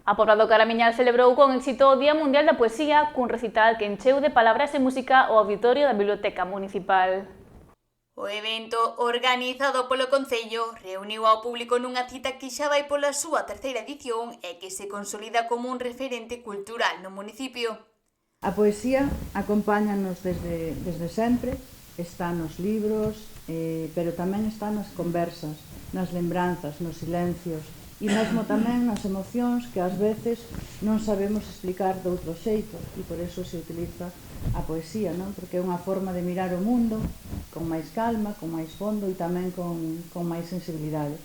A Pobra do Caramiñal celebrou con éxito o Día Mundial da Poesía cun recital que encheu de palabras e música o auditorio da Biblioteca Municipal. O evento, organizado polo Concello, reuniu ao público nunha cita que xa vai pola súa terceira edición e que se consolida como un referente cultural no municipio. A poesía acompáñanos desde sempre, está nos libros, pero tamén está nas conversas, nas lembranzas, nos silencios, e mesmo tamén nas emocións que ás veces non sabemos explicar de outro xeito, e por eso se utiliza a poesía, non? Porque é unha forma de mirar o mundo con máis calma, con máis fondo e tamén con máis sensibilidade.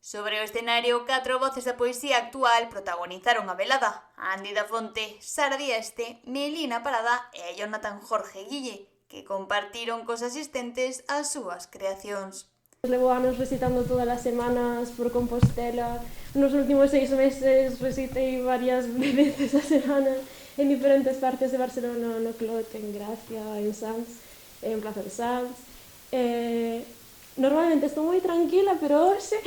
Sobre o escenario, 4 voces da poesía actual protagonizaron a velada: Andy da Fonte, Sara Dieste, Melina Parada e Jonathan Jorge Guille, que compartiron cos asistentes as súas creacións. Levo anos recitando todas as semanas por Compostela. Nos últimos 6 meses recitei varias veces a semana en diferentes partes de Barcelona, no Clot, en Gracia, en Sants, en Plaza de Sants. Normalmente estou moi tranquila, pero hoxe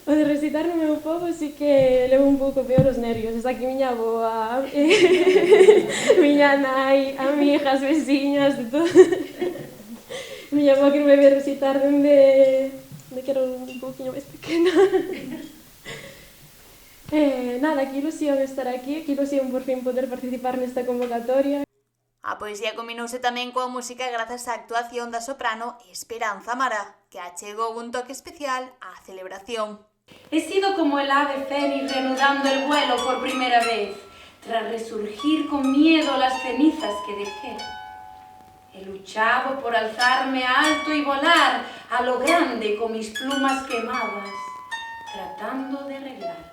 o de recitar no meu pobo sí que levo un pouco peor os nervios. Está aquí miña avoa, miña nai, amigas, veciñas, de todo. Miña avó que me ve recitar dende que era un pouquinho máis pequena. Nada, que ilusión estar aquí, que ilusión por fin poder participar nesta convocatoria. A poesía combinouse tamén coa música grazas á actuación da soprano Esperanza Mara, que achegou un toque especial á celebración. He sido como el ave fénix reanudando el vuelo por primera vez, tras resurgir con miedo las cenizas que dejé. He luchado por alzarme alto y volar a lo grande con mis plumas quemadas, tratando de arreglarme.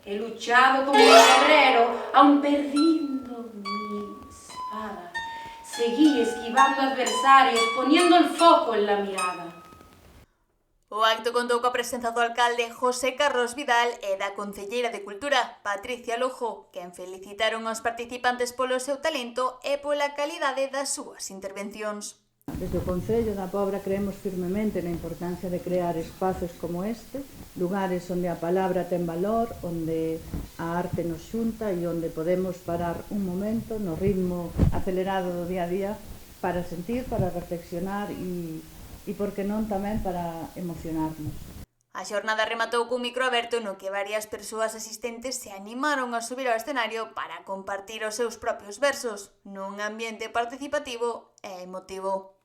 He luchado como un guerrero, aun perdiendo mi espada. Seguí esquivando adversarios, poniendo el foco en la mirada. O acto contou coa presenza do alcalde José Carlos Vidal e da concelleira de Cultura, Patricia Lojo, quen felicitaron aos participantes polo seu talento e pola calidade das súas intervencións. Desde o Concello da Pobra creemos firmemente na importancia de crear espazos como este, lugares onde a palabra ten valor, onde a arte nos xunta e onde podemos parar un momento no ritmo acelerado do día a día para sentir, para reflexionar e por que non tamén para emocionarnos. A xornada rematou cun micro aberto no que varias persoas asistentes se animaron a subir ao escenario para compartir os seus propios versos nun ambiente participativo e emotivo.